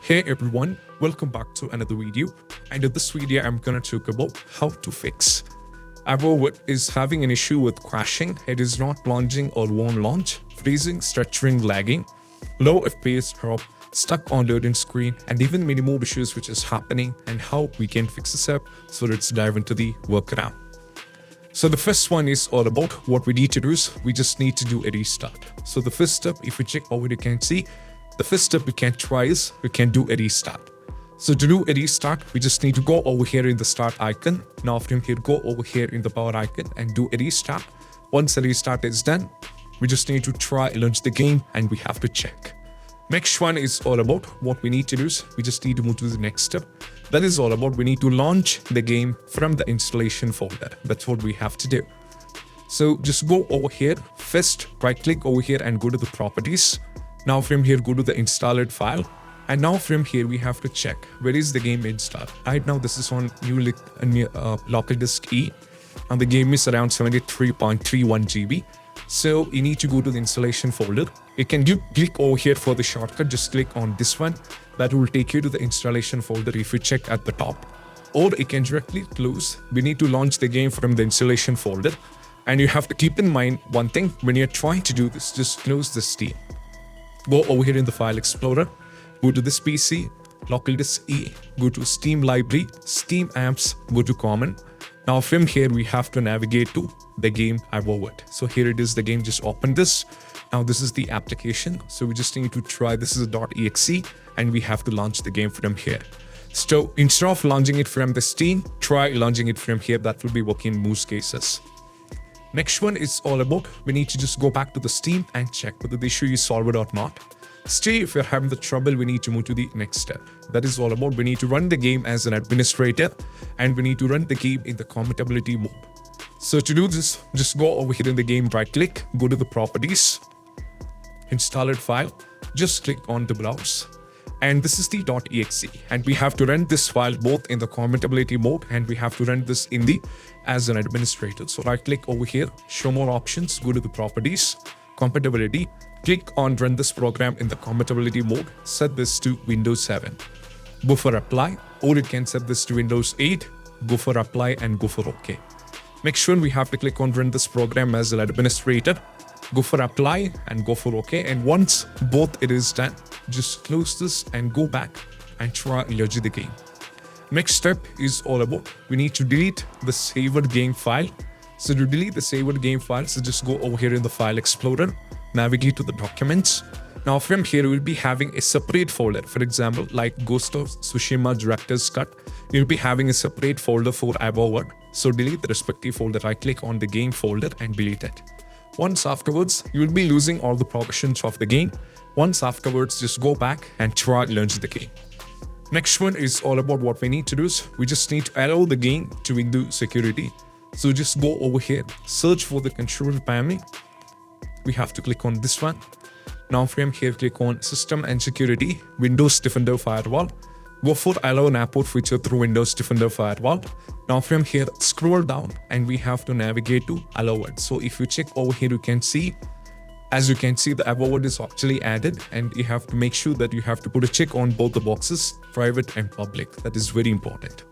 Hey everyone, welcome back to another video, and in this video I'm gonna talk about how to fix Avowed is having an issue with crashing. It is not launching or won't launch, freezing, stuttering, lagging, low FPS drop, stuck on loading screen, and even many more issues which is happening and how we can fix this up. So let's dive into the workaround. So the first one is all about what we need to do is we just need to do a restart. So the first step, if we check over, you can see the first step we can try is we can do a restart. So to do a restart, we just need to go over here in the start icon. Now from here, go over here in the power icon and do a restart. Once the restart is done, we just need to try launch the game and we have to check. Next one is all about what we need to do is we just need to move to the next step. That is all about we need to launch the game from the installation folder. That's what we have to do. So just go over here. First, right click over here and go to the properties. Now from here, go to the installed file. And now from here, we have to check where is the game installed. Right now, this is on local disk E, and the game is around 73.31 GB. So you need to go to the installation folder. You can click over here for the shortcut. Just click on this one. That will take you to the installation folder if you check at the top. Or you can directly close. We need to launch the game from the installation folder. And you have to keep in mind one thing. When you're trying to do this, just close the Steam. Go over here in the File Explorer. Go to this PC, local disk E, go to Steam Library, Steam Apps, go to Common. Now from here, we have to navigate to the game Avowed. So here it is, the game, just open this. Now this is the application. So we just need to try, this is a .exe, and we have to launch the game from here. So instead of launching it from the Steam, try launching it from here. That will be working in most cases. Next one is all about, we need to just go back to the Steam and check whether the issue is solved or not. Still, if you're having the trouble, we need to move to the next step. That is all about we need to run the game as an administrator and we need to run the game in the compatibility mode. So to do this, just go over here in the game, right click, go to the properties, install it file, just click on the browse. And this is the .exe, and we have to run this file both in the compatibility mode and we have to run this in the as an administrator. So right click over here, show more options, go to the properties, compatibility, click on run this program in the compatibility mode, set this to Windows 7. Go for apply, or you can set this to Windows 8, go for apply and go for OK. Make sure we have to click on run this program as an administrator, go for apply and go for OK. And once both it is done, just close this and go back and try launch the game. Next step is all about we need to delete the saved game file. So to delete the saved game file, so just go over here in the File Explorer, navigate to the documents. Now from here, we'll be having a separate folder. For example, like Ghost of Tsushima Director's Cut, you'll be having a separate folder for Avowed. So delete the respective folder, right click on the game folder and delete it. Once afterwards, you will be losing all the progressions of the game. Once afterwards, just go back and try launch the game. Next one is all about what we need to do is we just need to allow the game to Windows security. So just go over here, search for the control panel. We have to click on this one. Now from here, click on System and Security, Windows Defender Firewall. Go for allow an import feature through Windows Defender Firewall. Now from here, scroll down and we have to navigate to allow it. So if you check over here, you can see, as you can see, the Avowed is actually added, and you have to make sure that you have to put a check on both the boxes, private and public. That is very important.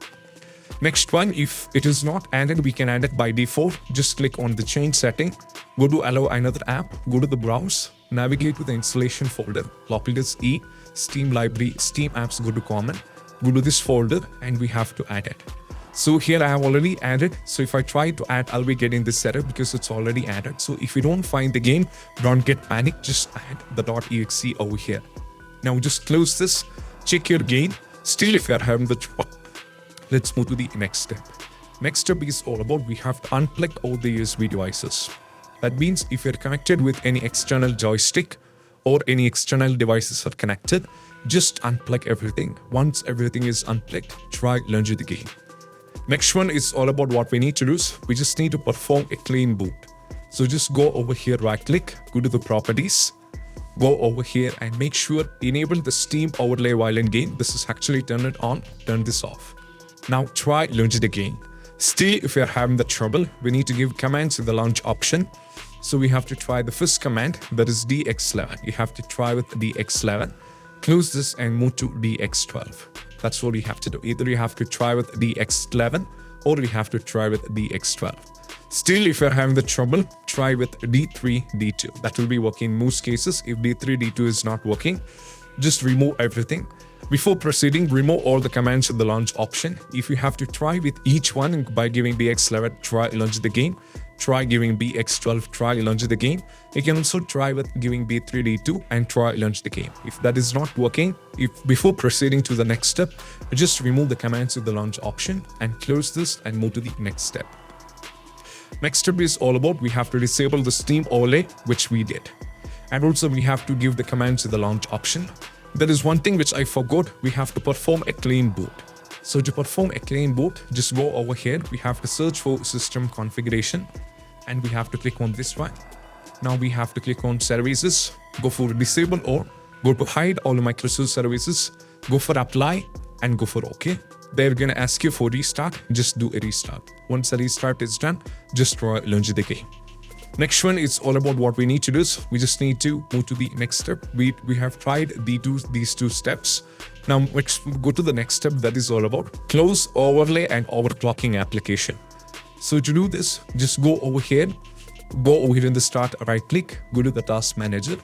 Next one, if it is not added, we can add it by default. Just click on the change setting, go to allow another app, go to the browse, navigate to the installation folder, local disk E, Steam Library, Steam Apps, go to Common, go to this folder, and we have to add it. So here I have already added. So if I try to add, I'll be getting this error because it's already added. So if you don't find the game, don't get panicked, just add the .exe over here. Now just close this, check your game. Still, if you're having the trouble, let's move to the next step. Next step is all about we have to unplug all the USB devices. That means if you're connected with any external joystick or any external devices are connected, just unplug everything. Once everything is unplugged, try launch the game. Next one is all about what we need to do is we just need to perform a clean boot. So just go over here, right click, go to the properties, go over here and make sure enable the Steam overlay while in game. This is actually turn it on, turn this off. Now try launch the game. Still, if you're having the trouble, we need to give commands in the launch option. So we have to try the first command, that is DX11. You have to try with DX11. close this and move to DX12. That's what you have to do. Either you have to try with DX11 or you have to try with DX12. Still, if you're having the trouble, try with D3, D2. That will be working in most cases. If D3, D2 is not working, just remove everything. Before proceeding, remove all the commands in the launch option. If you have to try with each one by giving BX11, try launch the game. Try giving BX12, try launch the game. You can also try with giving B3, D2 and try launch the game. If that is not working, before proceeding to the next step, just remove the commands in the launch option and close this and move to the next step. Next step is all about we have to disable the Steam overlay, which we did. And also we have to give the commands in the launch option. There is one thing which I forgot. We have to perform a clean boot. So to perform a clean boot, just go over here. We have to search for system configuration and we have to click on this one. Now we have to click on services, go for disable or go to hide all Microsoft services, go for apply and go for OK. They're going to ask you for restart. Just do a restart. Once the restart is done, just launch the game. Next one is all about what we need to do. We just need to move to the next step. We have tried these two steps. Now let's go to the next step. That is all about close overlay and overclocking application. So to do this, just go over here in the start, right click, go to the task manager.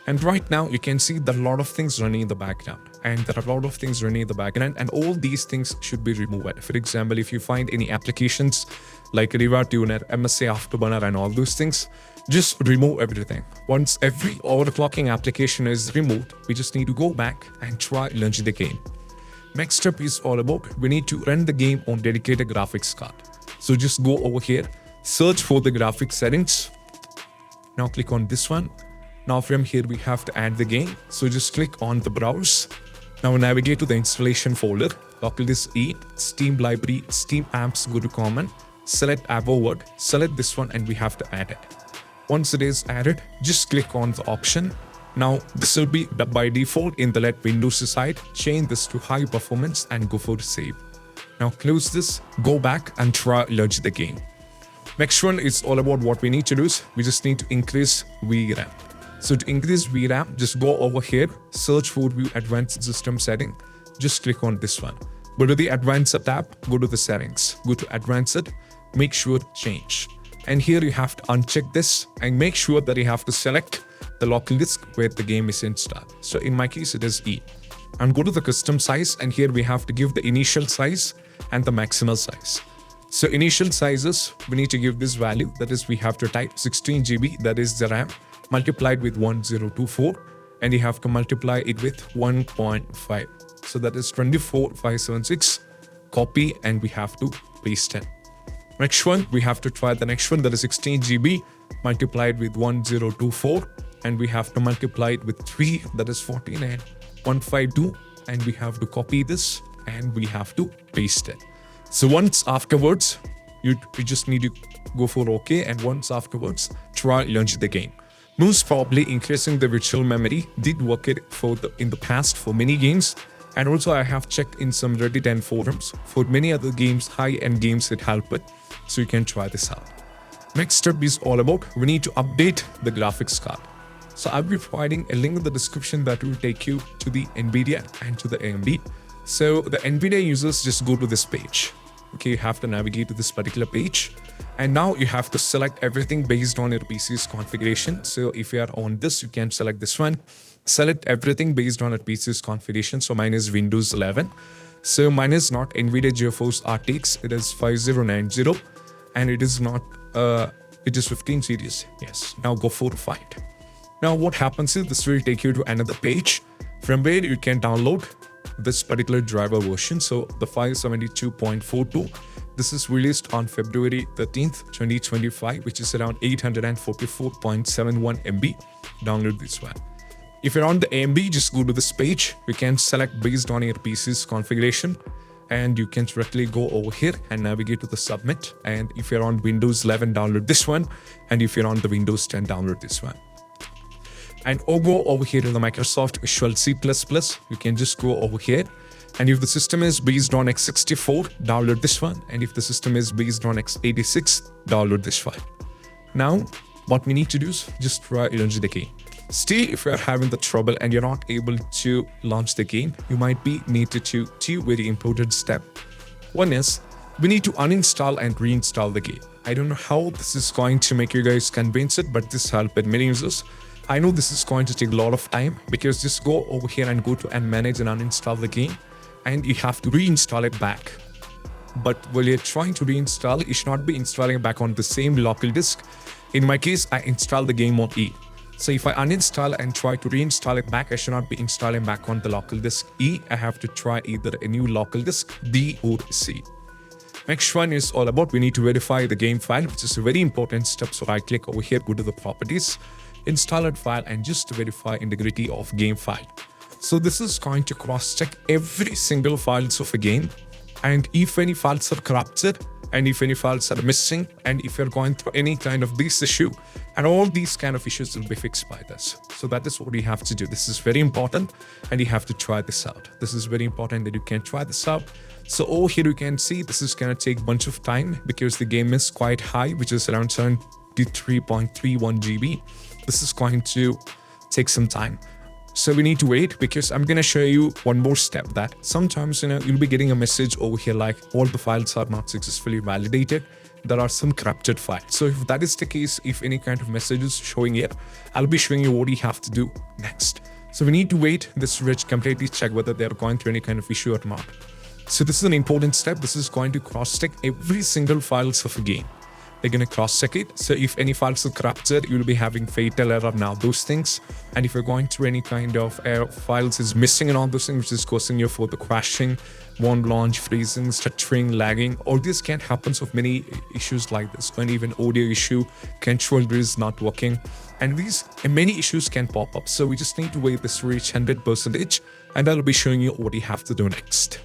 And right now you can see that a lot of things running in the background. And there are a lot of things running in the background and all these things should be removed. For example, if you find any applications like Riva Tuner, MSA Afterburner and all those things, just remove everything. Once every overclocking application is removed, we just need to go back and try launch the game. Next step is all about we need to run the game on dedicated graphics card. So just go over here, search for the graphics settings. Now click on this one. Now from here we have to add the game. So just click on the browse. Now navigate to the installation folder. Toggle this E, Steam library, Steam apps, go to common, select Avowed, select this one and we have to add it. Once it is added, just click on the option. Now this will be by default in the let Windows side. Change this to high performance and go for save. Now close this, go back and try launch the game. Next one is all about what we need to do. We just need to increase VRAM. So to increase VRAM, just go over here, search for View Advanced System Setting. Just click on this one. Go to the Advanced tab, go to the settings, go to Advanced, make sure change. And here you have to uncheck this and make sure that you have to select the local disk where the game is installed. So in my case, it is E. And go to the custom size and here we have to give the initial size and the maximal size. So initial sizes, we need to give this value, that is we have to type 16 GB, that is the RAM, multiplied with 1024 and you have to multiply it with 1.5. So that is 24576, copy and we have to paste it. Next one, we have to try the next one, that is 16 GB multiplied with 1024 and we have to multiply it with 3, that is 15152 and we have to copy this and we have to paste it. So once afterwards, you just need to go for OK and once afterwards, try launch the game. Most probably increasing the virtual memory did work it in the past for many games. And also I have checked in some Reddit and forums. For many other games, high-end games it helped it. So you can try this out. Next step is all about we need to update the graphics card. So I'll be providing a link in the description that will take you to the NVIDIA and to the AMD. So the NVIDIA users just go to this page. Okay, you have to navigate to this particular page. And now you have to select everything based on your PC's configuration. So if you are on this, you can select this one. Select everything based on your PC's configuration. So mine is Windows 11. So mine is not NVIDIA GeForce RTX. It is 5090 and it is not, it is 15 series. Yes, now go for fight. Now what happens is this will take you to another page from where you can download this particular driver version. So the 572.42, this is released on February 13th, 2025, which is around 844.71 MB. Download this one. If you're on the AMD, just go to this page. You can select based on your PC's configuration and you can directly go over here and navigate to the submit. And if you're on Windows 11, download this one. And if you're on the Windows 10, download this one. And go over here to the Microsoft Visual C++. You can just go over here. And if the system is based on x64, download this one. And if the system is based on x86, download this one. Now, what we need to do is just try launch the game. Still, if you're having the trouble and you're not able to launch the game, you might be needed to two very important steps. One is we need to uninstall and reinstall the game. I don't know how this is going to make you guys convince it, but this helped many users. I know this is going to take a lot of time because just go over here and go to and manage and uninstall the game, and you have to reinstall it back. But while you're trying to reinstall, you should not be installing it back on the same local disk. In my case, I installed the game on E. So if I uninstall and try to reinstall it back, I should not be installing back on the local disk E. I have to try either a new local disk D or C. Next one is all about we need to verify the game file, which is a very important step. So I click over here, go to the properties, installed file, and just verify integrity of game file. So this is going to cross-check every single files of a game, and if any files are corrupted, and if any files are missing, and if you're going through any kind of this issue, and all these kind of issues will be fixed by this. So that is what you have to do. This is very important, and you have to try this out. This is very important that you can try this out. So over here you can see this is going to take a bunch of time because the game is quite high, which is around 73.31 GB. This is going to take some time. So we need to wait because I'm going to show you one more step that sometimes, you'll be getting a message over here like all the files are not successfully validated. There are some corrupted files. So if that is the case, if any kind of message is showing here, I'll be showing you what you have to do next. So we need to wait this rich completely check whether they're going through any kind of issue or not. So this is an important step. This is going to cross-check every single files of a game. They're going to cross-check it. So if any files are corrupted, you'll be having fatal error now, those things. And if you're going through any kind of error files is missing and all those things, which is causing you for the crashing, won't launch, freezing, stuttering, lagging, all this can happen of many issues like this. And even audio issue, controller is not working. And these many issues can pop up. So we just need to wait this reach 100%, and I'll be showing you what you have to do next.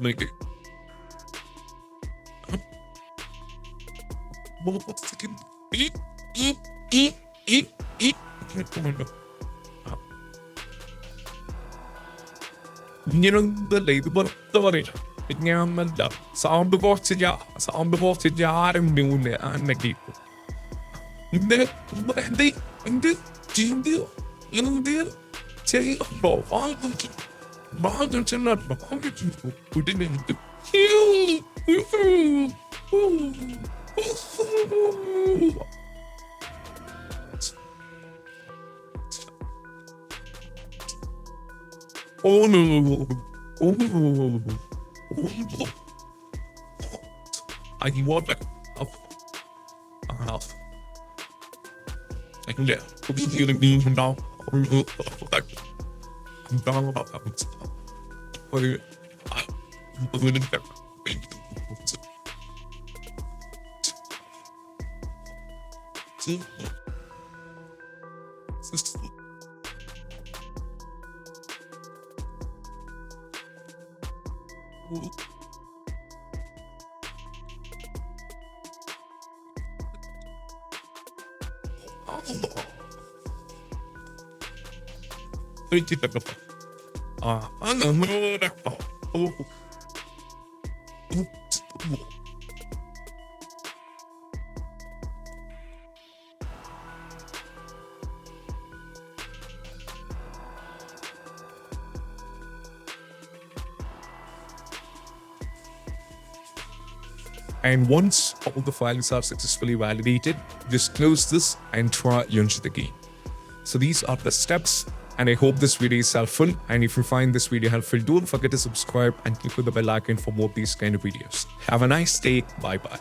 Make it. ഇങ്ങനൊന്നല്ല ഇത് പുറത്ത് പറയില്ല ഞാനല്ല sound കുറച്ച് ആരും മൂന്ന് അന്നക്കി എന്ത് ചെയ്ത് എന്ത് ചെയ്യുമ്പോ ഭാഗ്യം ചെന്നാട്ടോ കുട്ടിനെന്ത് Oh no. I want that. I can get. I'm feeling being down. I'm down about that. But I'm going to get. And once all the files are successfully validated, just close this and try launch the game. So these are the steps, and I hope this video is helpful. And if you find this video helpful, don't forget to subscribe and click on the bell icon for more of these kind of videos. Have a nice day. Bye bye.